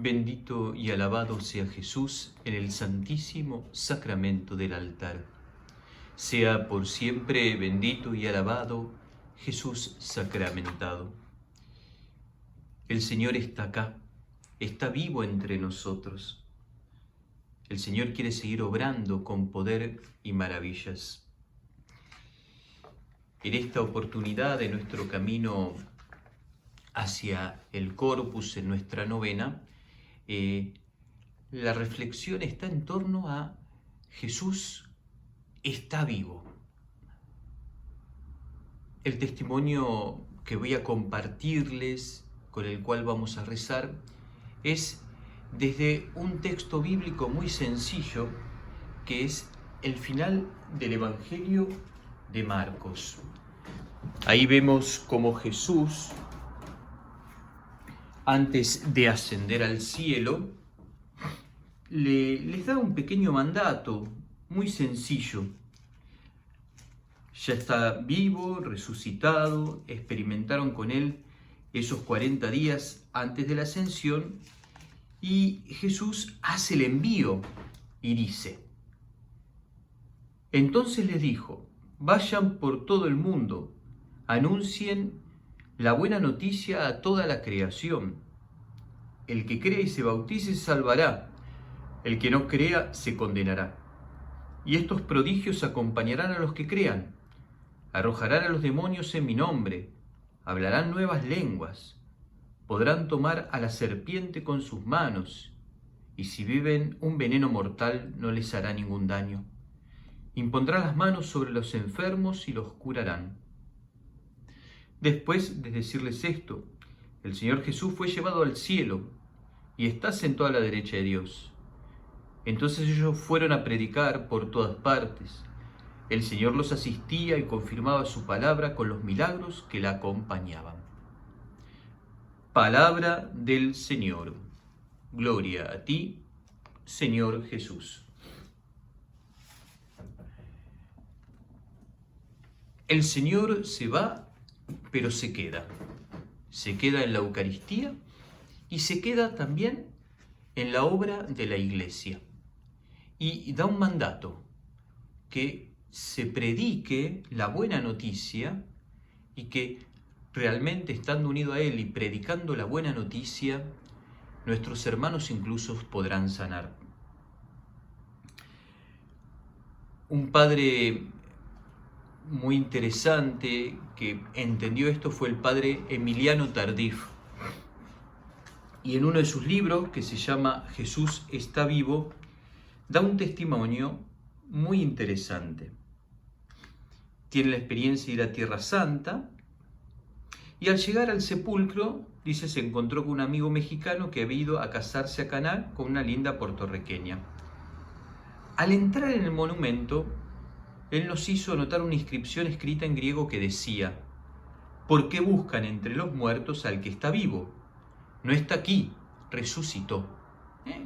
Bendito y alabado sea Jesús en el santísimo sacramento del altar. Sea por siempre bendito y alabado Jesús sacramentado. El Señor está acá, está vivo entre nosotros. El Señor quiere seguir obrando con poder y maravillas. En esta oportunidad de nuestro camino hacia el Corpus, en nuestra novena, la reflexión está en torno a Jesús está vivo. El testimonio que voy a compartirles, con el cual vamos a rezar, es desde un texto bíblico muy sencillo, que es el final del Evangelio de Marcos. Ahí vemos cómo Jesús, antes de ascender al cielo, les da un pequeño mandato muy sencillo. Ya está vivo, resucitado, experimentaron con él esos 40 días antes de la ascensión, y Jesús hace el envío y dice: entonces les dijo, vayan por todo el mundo, anuncien la buena noticia a toda la creación. El que crea y se bautice se salvará, el que no crea se condenará. Y estos prodigios acompañarán a los que crean. Arrojarán a los demonios en mi nombre, hablarán nuevas lenguas, podrán tomar a la serpiente con sus manos, y si beben un veneno mortal no les hará ningún daño. Impondrán las manos sobre los enfermos y los curarán. Después de decirles esto, el Señor Jesús fue llevado al cielo y está sentado a la derecha de Dios. Entonces ellos fueron a predicar por todas partes. El Señor los asistía y confirmaba su palabra con los milagros que la acompañaban. Palabra del Señor. Gloria a ti, Señor Jesús. El Señor se va, pero se queda. Se queda en la Eucaristía y se queda también en la obra de la Iglesia. Y da un mandato, que se predique la buena noticia y que realmente, estando unido a Él y predicando la buena noticia, nuestros hermanos incluso podrán sanar. Un padre muy interesante que entendió esto fue el padre Emiliano Tardif. Y en uno de sus libros, que se llama Jesús está vivo, da un testimonio muy interesante. Tiene la experiencia de ir a Tierra Santa y al llegar al sepulcro, dice, se encontró con un amigo mexicano que había ido a casarse a Caná con una linda puertorriqueña. Al entrar en el monumento, él nos hizo notar una inscripción escrita en griego que decía: ¿por qué buscan entre los muertos al que está vivo? No está aquí, resucitó.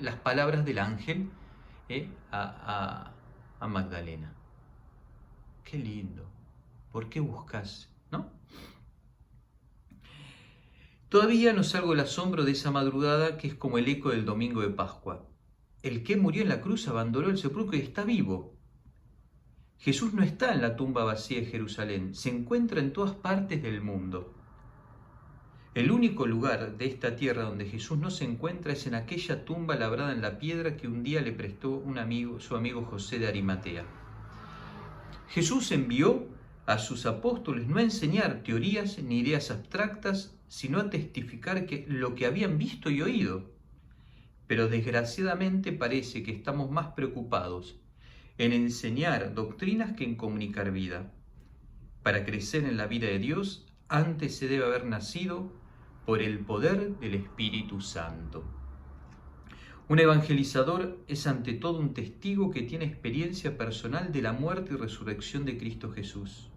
Las palabras del ángel a Magdalena. Qué lindo. ¿Por qué buscas? ¿No? Todavía no salgo del asombro de esa madrugada que es como el eco del domingo de Pascua. El que murió en la cruz abandonó el sepulcro y está vivo. Jesús no está en la tumba vacía de Jerusalén, se encuentra en todas partes del mundo. El único lugar de esta tierra donde Jesús no se encuentra es en aquella tumba labrada en la piedra que un día le prestó su amigo José de Arimatea. Jesús envió a sus apóstoles no a enseñar teorías ni ideas abstractas, sino a testificar lo que habían visto y oído. Pero desgraciadamente parece que estamos más preocupados en enseñar doctrinas que en comunicar vida. Para crecer en la vida de Dios, antes se debe haber nacido por el poder del Espíritu Santo. Un evangelizador es ante todo un testigo que tiene experiencia personal de la muerte y resurrección de Cristo Jesús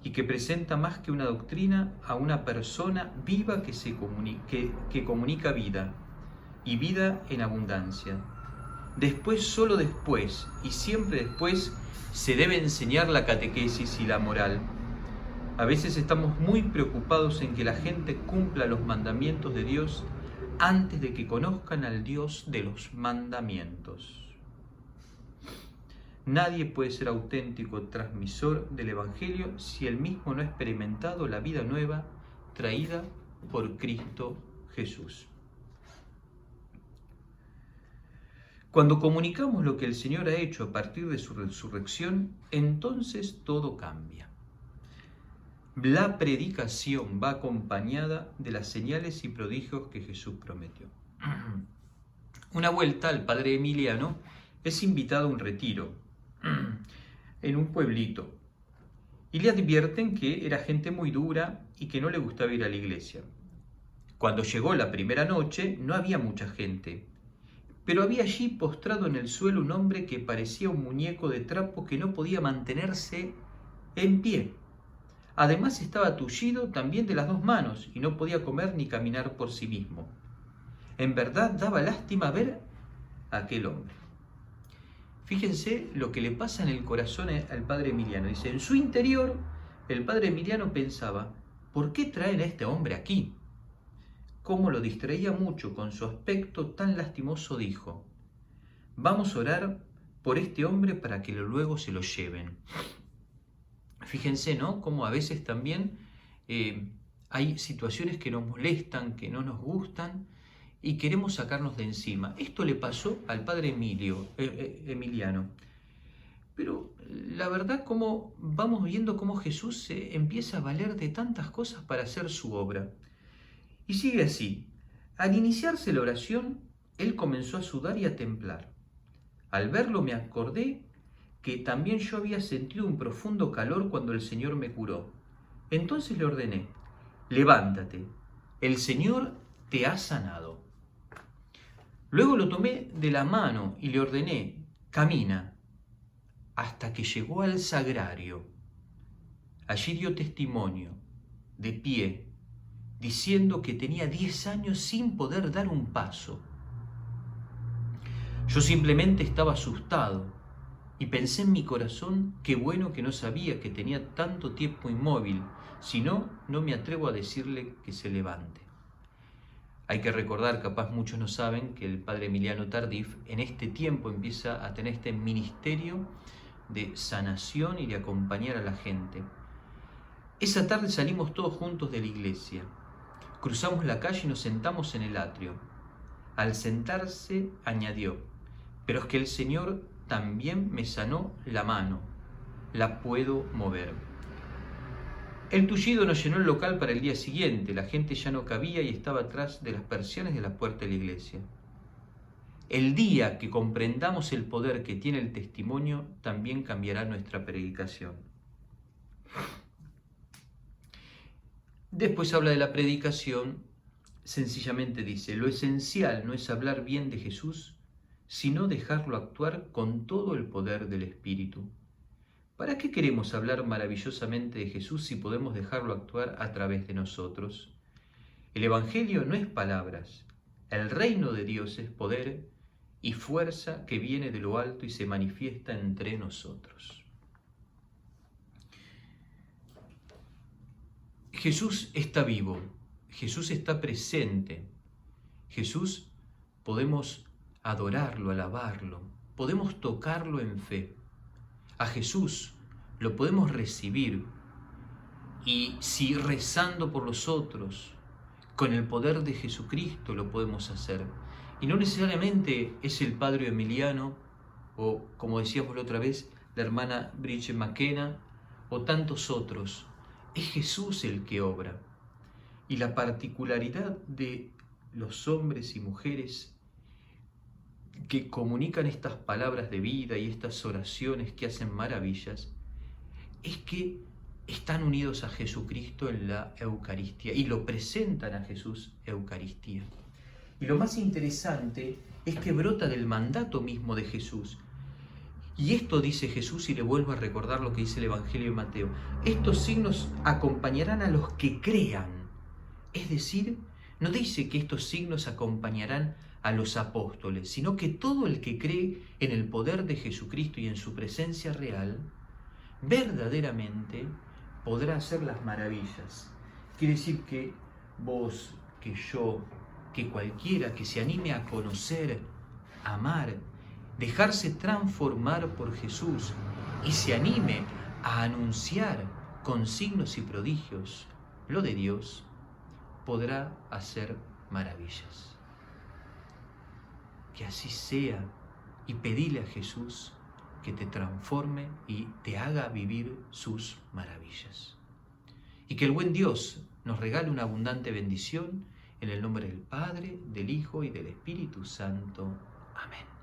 y que presenta más que una doctrina a una persona viva que comunica vida y vida en abundancia. Después, solo después y siempre después, se debe enseñar la catequesis y la moral. A veces estamos muy preocupados en que la gente cumpla los mandamientos de Dios antes de que conozcan al Dios de los mandamientos. Nadie puede ser auténtico transmisor del Evangelio si él mismo no ha experimentado la vida nueva traída por Cristo Jesús. Cuando comunicamos lo que el Señor ha hecho a partir de su resurrección, entonces todo cambia. La predicación va acompañada de las señales y prodigios que Jesús prometió. Una vuelta, el padre Emiliano es invitado a un retiro en un pueblito y le advierten que era gente muy dura y que no le gustaba ir a la iglesia. Cuando llegó la primera noche no había mucha gente, pero había allí postrado en el suelo un hombre que parecía un muñeco de trapo que no podía mantenerse en pie. Además estaba tullido también de las dos manos y no podía comer ni caminar por sí mismo. En verdad daba lástima ver a aquel hombre. Fíjense lo que le pasa en el corazón al padre Emiliano. Dice, en su interior, el padre Emiliano pensaba, ¿por qué traen a este hombre aquí? Cómo lo distraía mucho con su aspecto tan lastimoso, dijo, vamos a orar por este hombre para que luego se lo lleven. Fíjense, ¿no? Cómo a veces también hay situaciones que nos molestan, que no nos gustan, y queremos sacarnos de encima. Esto le pasó al padre Emiliano. Pero la verdad, como vamos viendo cómo Jesús se empieza a valer de tantas cosas para hacer su obra. Y sigue así. Al iniciarse la oración, él comenzó a sudar y a temblar. Al verlo me acordé que también yo había sentido un profundo calor cuando el Señor me curó. Entonces le ordené, levántate, el Señor te ha sanado. Luego lo tomé de la mano y le ordené, camina, hasta que llegó al sagrario. Allí dio testimonio, de pie, diciendo que tenía 10 años sin poder dar un paso. Yo simplemente estaba asustado y pensé en mi corazón, qué bueno que no sabía que tenía tanto tiempo inmóvil, si no, no me atrevo a decirle que se levante. Hay que recordar, capaz muchos no saben, que el padre Emiliano Tardif en este tiempo empieza a tener este ministerio de sanación y de acompañar a la gente. Esa tarde salimos todos juntos de la iglesia. Cruzamos la calle y nos sentamos en el atrio. Al sentarse añadió, pero es que el Señor también me sanó la mano, la puedo mover. El tullido nos llenó el local para el día siguiente, la gente ya no cabía y estaba atrás de las persianas de la puerta de la iglesia. El día que comprendamos el poder que tiene el testimonio, también cambiará nuestra predicación. Después habla de la predicación, sencillamente dice, lo esencial no es hablar bien de Jesús, sino dejarlo actuar con todo el poder del Espíritu. ¿Para qué queremos hablar maravillosamente de Jesús si podemos dejarlo actuar a través de nosotros? El Evangelio no es palabras, el reino de Dios es poder y fuerza que viene de lo alto y se manifiesta entre nosotros. Jesús está vivo, Jesús está presente, Jesús podemos adorarlo, alabarlo, podemos tocarlo en fe. A Jesús lo podemos recibir y si rezando por los otros, con el poder de Jesucristo lo podemos hacer. Y no necesariamente es el padre Emiliano o, como decíamos la otra vez, la hermana Bridget McKenna o tantos otros. Es Jesús el que obra. Y la particularidad de los hombres y mujeres que comunican estas palabras de vida y estas oraciones que hacen maravillas, es que están unidos a Jesucristo en la Eucaristía y lo presentan a Jesús Eucaristía. Y lo más interesante es que brota del mandato mismo de Jesús. Y esto dice Jesús, y le vuelvo a recordar lo que dice el Evangelio de Mateo. Estos signos acompañarán a los que crean. Es decir, no dice que estos signos acompañarán a los apóstoles, sino que todo el que cree en el poder de Jesucristo y en su presencia real, verdaderamente podrá hacer las maravillas. Quiere decir que vos, que yo, que cualquiera que se anime a conocer, amar, dejarse transformar por Jesús y se anime a anunciar con signos y prodigios lo de Dios, podrá hacer maravillas. Que así sea, y pedile a Jesús que te transforme y te haga vivir sus maravillas. Y que el buen Dios nos regale una abundante bendición en el nombre del Padre, del Hijo y del Espíritu Santo. Amén.